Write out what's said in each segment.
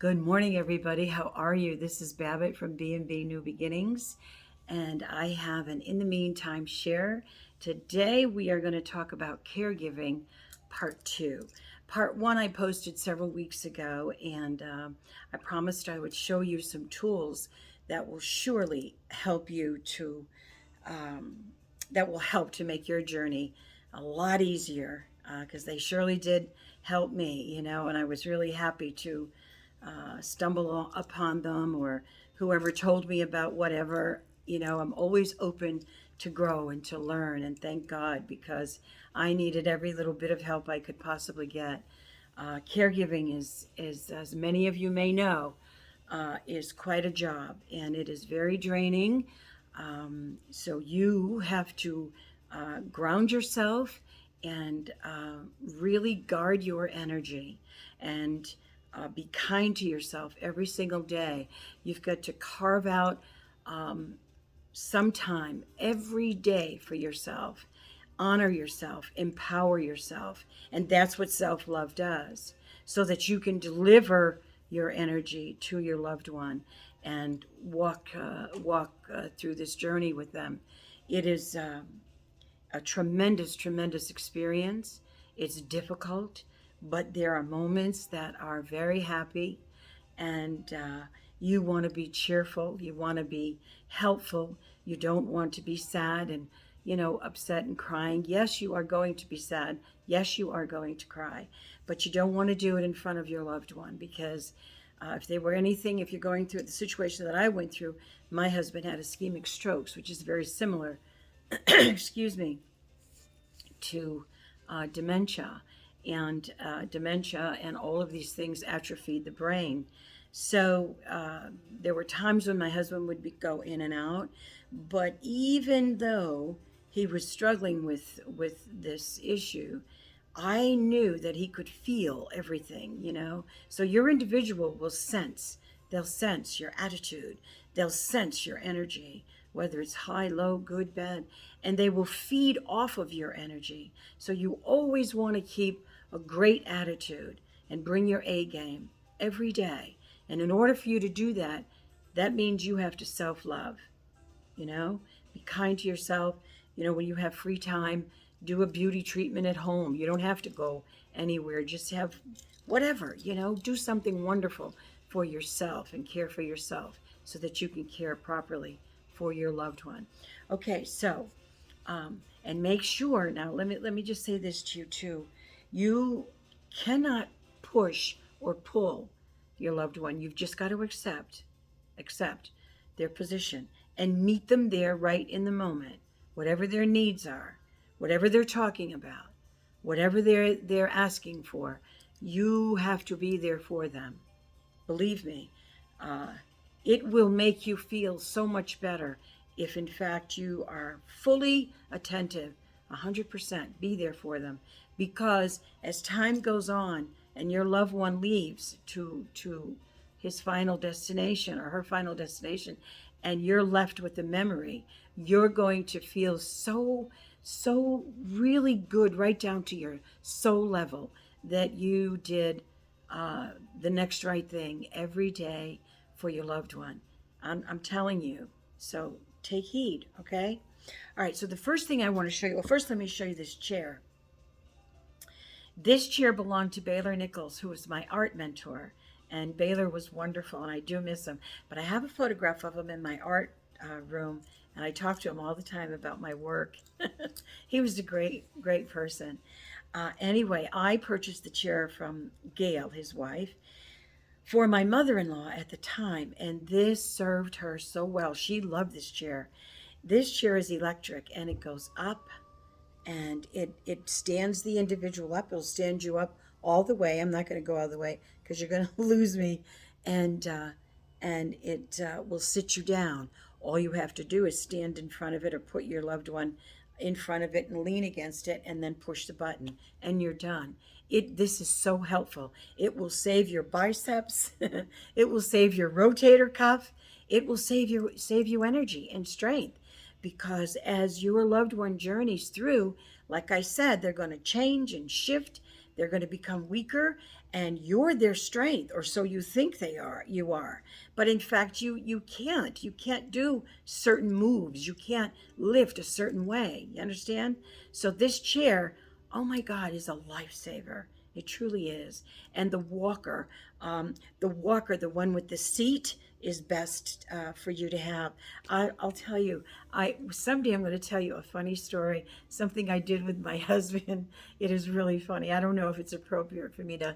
Good morning, everybody. How are you? This is Babbitt from B&B New Beginnings, and I have an In the Meantime share. Today, we are going to talk about caregiving, part two. Part one, I posted several weeks ago, and I promised I would show you some tools that will surely help you to um, that will help to make your journey a lot easier because they surely did help me, and I was really happy to stumble upon them or whoever told me about whatever. I'm always open to grow and to learn, and thank God because I needed every little bit of help I could possibly get. Caregiving is, as many of you may know, is quite a job, and it is very draining. So you have to ground yourself and really guard your energy and be kind to yourself every single day. You've got to carve out some time every day for yourself. Honor yourself, empower yourself, and that's what self love does, so that you can deliver your energy to your loved one and walk through this journey with them. It is a tremendous, tremendous experience. It's difficult, but there are moments that are very happy, and you want to be cheerful. You want to be helpful. You don't want to be sad and upset and crying. Yes, you are going to be sad. Yes, you are going to cry, but you don't want to do it in front of your loved one because if they were anything, if you're going through the situation that I went through, my husband had ischemic strokes, which is very similar, excuse me, to dementia. And dementia and all of these things atrophied the brain. So there were times when my husband would go in and out, but even though he was struggling with this issue, I knew that he could feel everything. So your individual will sense. They'll sense your attitude. They'll sense your energy, whether it's high, low, good, bad, and they will feed off of your energy. So you always want to keep a great attitude and bring your A game every day. And in order for you to do that, that means you have to self love, you know? Be kind to yourself. When you have free time, do a beauty treatment at home. You don't have to go anywhere. Just have whatever, do something wonderful for yourself and care for yourself so that you can care properly for your loved one. Okay, so and make sure now. Let me just say this to you too. You cannot push or pull your loved one. You've just got to accept their position and meet them there right in the moment, whatever their needs are, whatever they're talking about, whatever they're asking for. You have to be there for them. Believe me, uh, it will make you feel so much better if, in fact, you are fully attentive, 100%. Be there for them. Because as time goes on and your loved one leaves to his final destination or her final destination, and you're left with the memory, you're going to feel so really good right down to your soul level that you did the next right thing every day for your loved one. I'm telling you. So take heed, okay? All right, so the first thing I want to show you, well, first let me show you this chair. This chair belonged to Baylor Nichols, who was my art mentor. And Baylor was wonderful, and I do miss him. But I have a photograph of him in my art room, and I talk to him all the time about my work. He was a great, great person. Anyway, I purchased the chair from Gail, his wife, for my mother-in-law at the time, and this served her so well. She loved this chair. This chair is electric, and it goes up, and it stands the individual up. It'll stand you up all the way. I'm not going to go all the way because you're going to lose me, and it will sit you down. All you have to do is stand in front of it or put your loved one in front of it and lean against it and then push the button and you're done. This is so helpful. It will save your biceps. It will save your rotator cuff. It will save you energy and strength, because as your loved one journeys through, like I said, they're going to change and shift. They're going to become weaker, and you're their strength, or so you think you are. But in fact, you can't do certain moves. You can't lift a certain way. You understand? So this chair, oh my God, is a lifesaver. It truly is. And the one with the seat, is best for you to have. I'll tell you, someday I'm going to tell you a funny story, something I did with my husband. It is really funny. I don't know if it's appropriate for me to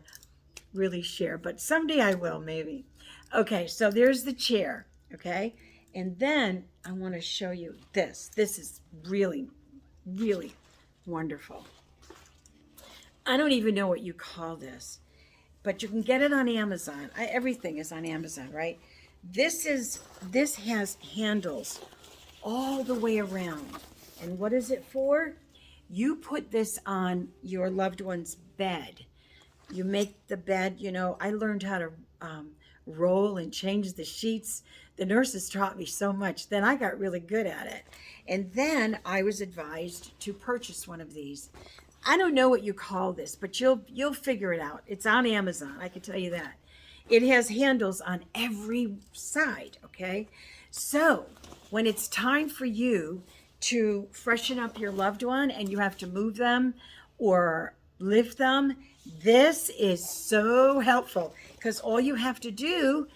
really share, but someday I will, maybe. Okay, so there's the chair, okay? And then I want to show you this. This is really, really wonderful. I don't even know what you call this, but you can get it on Amazon. Everything is on Amazon, right? This has handles all the way around. And what is it for? You put this on your loved one's bed. You make the bed, I learned how to roll and change the sheets. The nurses taught me so much. Then I got really good at it. And then I was advised to purchase one of these. I don't know what you call this, but you'll figure it out. It's on Amazon, I can tell you that. It has handles on every side, okay? So when it's time for you to freshen up your loved one and you have to move them or lift them, this is so helpful, because all you have to do,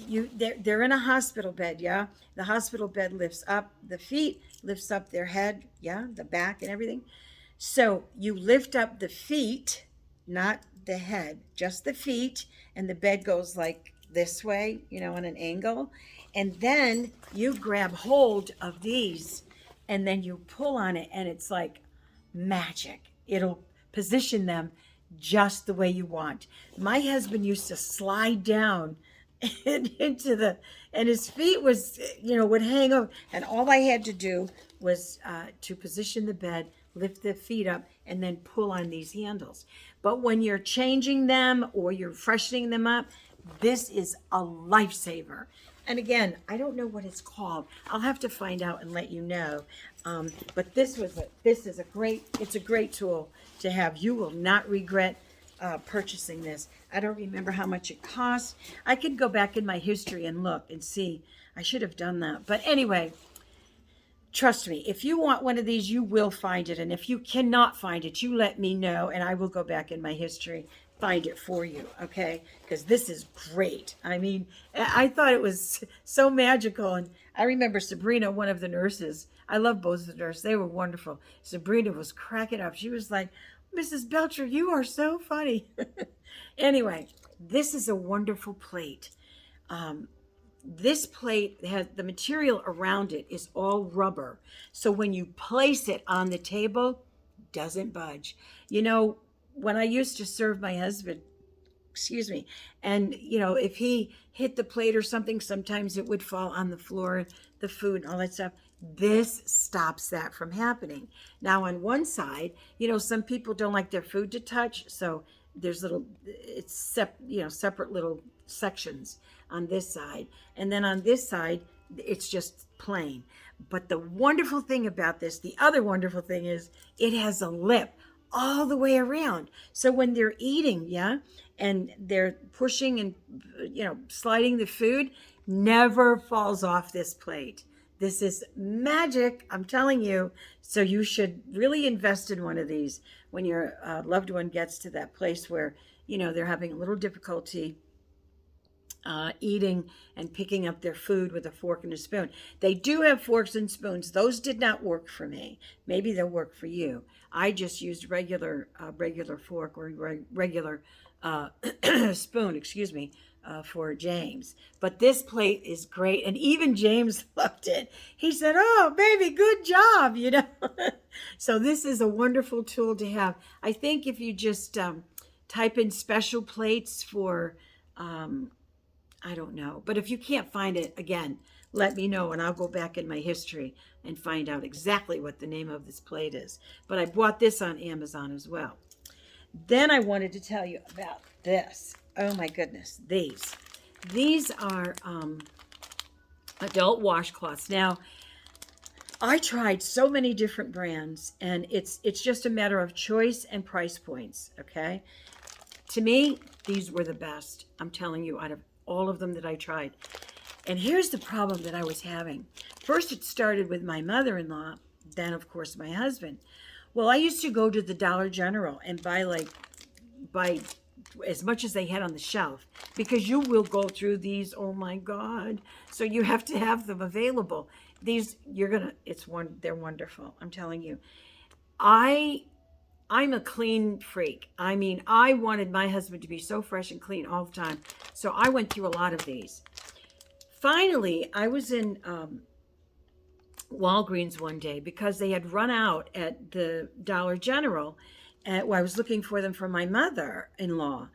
they're in a hospital bed, yeah? The hospital bed lifts up the feet, lifts up their head, yeah? The back and everything. So you lift up the feet, not the head, just the feet, and the bed goes like this way, on an angle. And then you grab hold of these and then you pull on it, and it's like magic. It'll position them just the way you want. My husband used to slide down and his feet would hang over, and all I had to do was to position the bed, lift the feet up, and then pull on these handles. But when you're changing them or you're freshening them up, this is a lifesaver. And again, I don't know what it's called. I'll have to find out and let you know. But it's a great tool to have. You will not regret purchasing this. I don't remember how much it cost. I could go back in my history and look and see. I should have done that. But anyway, trust me, if you want one of these, you will find it. And if you cannot find it, you let me know, and I will go back in my history, find it for you, okay? Because this is great. I mean, I thought it was so magical. And I remember Sabrina, one of the nurses, I love both of the nurses. They were wonderful. Sabrina was cracking up. She was like, Mrs. Belcher, you are so funny. Anyway, this is a wonderful plate. This plate has the material around it is all rubber. So when you place it on the table, it doesn't budge. When I used to serve my husband, and if he hit the plate or something, sometimes it would fall on the floor, the food and all that stuff. This stops that from happening. Now on one side, some people don't like their food to touch, so there's separate little sections on this side, and then on this side it's just plain. But the wonderful thing about this, the other wonderful thing, is it has a lip all the way around. So when they're eating, and they're pushing and sliding the food, never falls off this plate. This is magic, I'm telling you. So you should really invest in one of these when your loved one gets to that place where they're having a little difficulty eating and picking up their food with a fork and a spoon. They do have forks and spoons. Those did not work for me. Maybe they'll work for you. I just used regular fork or regular spoon, for James. But this plate is great, and even James loved it. He said, "Oh, baby, good job," So this is a wonderful tool to have. I think if you just type in special plates for I don't know. But if you can't find it, again, let me know and I'll go back in my history and find out exactly what the name of this plate is. But I bought this on Amazon as well. Then I wanted to tell you about this. Oh my goodness, these. These are adult washcloths. Now, I tried so many different brands, and it's just a matter of choice and price points, okay? To me, these were the best. I'm telling you, out of all of them that I tried. And here's the problem that I was having. First, it started with my mother-in-law, then, of course, my husband. Well, I used to go to the Dollar General and buy as much as they had on the shelf, because you will go through these. Oh my God. So you have to have them available. These, they're wonderful. I'm telling you. I'm a clean freak. I mean, I wanted my husband to be so fresh and clean all the time. So I went through a lot of these. Finally, I was in Walgreens one day because they had run out at the Dollar General. I was looking for them for my mother-in-law.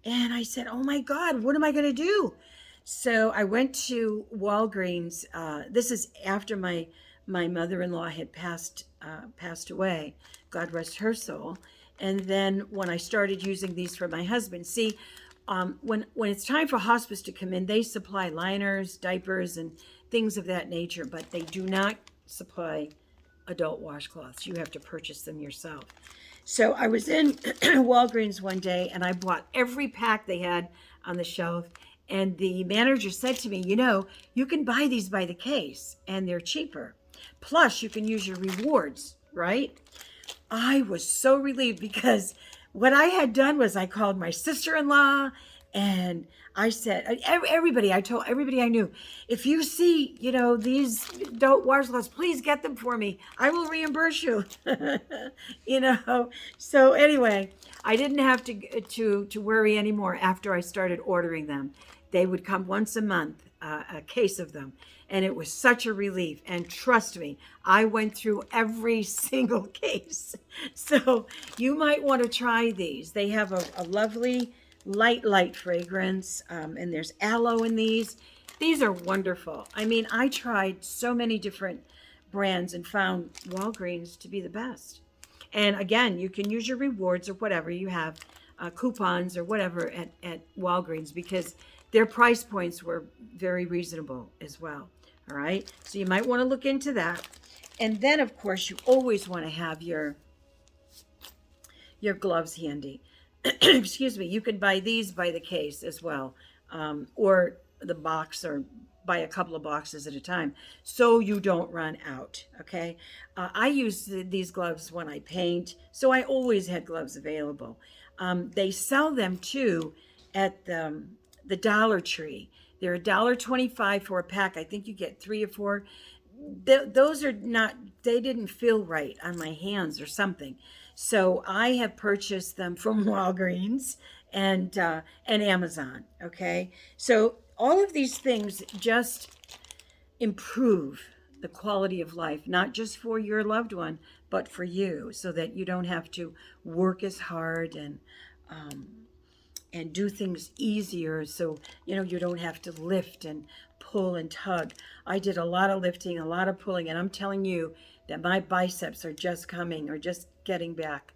And I said, oh my God, what am I going to do? So I went to Walgreens. This is after my mother-in-law had passed away. God rest her soul. And then when I started using these for my husband, see, when it's time for hospice to come in, they supply liners, diapers, and things of that nature, but they do not supply adult washcloths. You have to purchase them yourself. So I was in Walgreens one day, and I bought every pack they had on the shelf. And the manager said to me, you can buy these by the case, and they're cheaper. Plus, you can use your rewards, right? I was so relieved, because what I had done was I called my sister-in-law, and I said, I told everybody I knew, if you see, these adult washcloths, please get them for me. I will reimburse you. So anyway, I didn't have to worry anymore after I started ordering them. They would come once a month, a case of them. And it was such a relief. And trust me, I went through every single case. So you might want to try these. They have a lovely light fragrance. And there's aloe in these. These are wonderful. I mean, I tried so many different brands and found Walgreens to be the best. And again, you can use your rewards or whatever you have, coupons or whatever at Walgreens, because their price points were very reasonable as well. All right. So you might want to look into that. And then, of course, you always want to have your gloves handy. Excuse me. You can buy these by the case as well, or the box, or buy a couple of boxes at a time, so you don't run out. Okay. I use these gloves when I paint, so I always had gloves available. They sell them too at the Dollar Tree. They're $1.25 for a pack. I think you get 3 or 4. Those are not, they didn't feel right on my hands or something. So I have purchased them from Walgreens and Amazon. Okay. So all of these things just improve the quality of life, not just for your loved one, but for you, so that you don't have to work as hard and do things easier, so you don't have to lift and pull and tug. I did a lot of lifting, a lot of pulling, and I'm telling you that my biceps are just getting back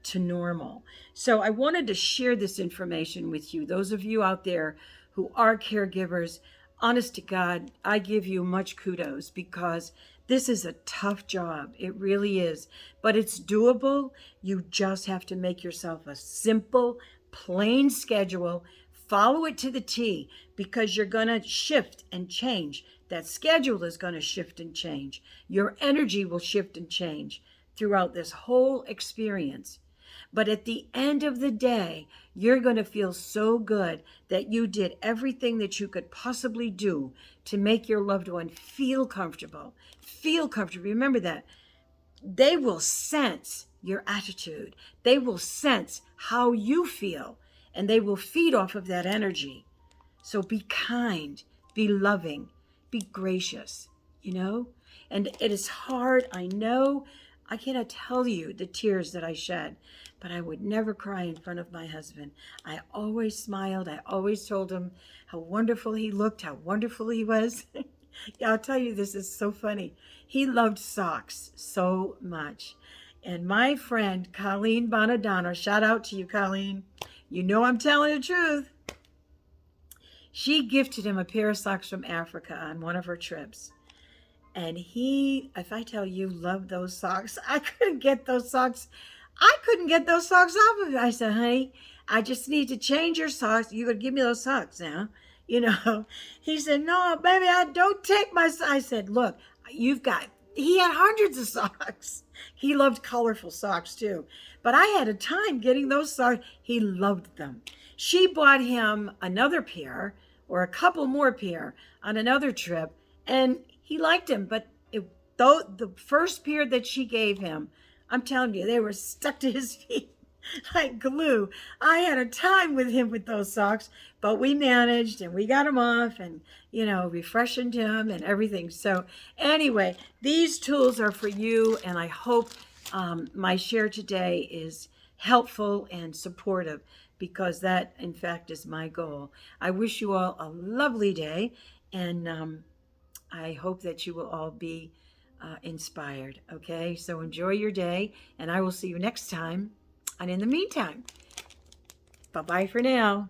to normal. So I wanted to share this information with you. Those of you out there who are caregivers, honest to God, I give you much kudos, because this is a tough job. It really is, but it's doable. You just have to make yourself a simple, plain schedule, follow it to the T, because you're going to shift and change. That schedule is going to shift and change. Your energy will shift and change throughout this whole experience. But at the end of the day, you're going to feel so good that you did everything that you could possibly do to make your loved one feel comfortable. Feel comfortable. Remember that. They will sense your attitude. They will sense how you feel, and they will feed off of that energy. So be kind, be loving, be gracious, And it is hard, I know. I cannot tell you the tears that I shed, but I would never cry in front of my husband. I always smiled. I always told him how wonderful he looked, how wonderful he was. Yeah, I'll tell you, this is so funny. He loved socks so much. And my friend, Colleen Bonadonna, shout out to you, Colleen. You know I'm telling the truth. She gifted him a pair of socks from Africa on one of her trips. And he, if I tell you, loved those socks. I couldn't get those socks off of him. I said, honey, I just need to change your socks. You could give me those socks now. You know, he said, no, baby, I don't take my socks. I said, look, he had hundreds of socks. He loved colorful socks too. But I had a time getting those socks. He loved them. She bought him another pair or a couple more pair on another trip, and he liked them. But though the first pair that she gave him, I'm telling you, they were stuck to his feet like glue. I had a time with him with those socks, but we managed and we got him off and, refreshened him and everything. So anyway, these tools are for you, and I hope my share today is helpful and supportive, because that, in fact, is my goal. I wish you all a lovely day, and I hope that you will all be inspired. Okay, so enjoy your day, and I will see you next time. And in the meantime, bye bye for now.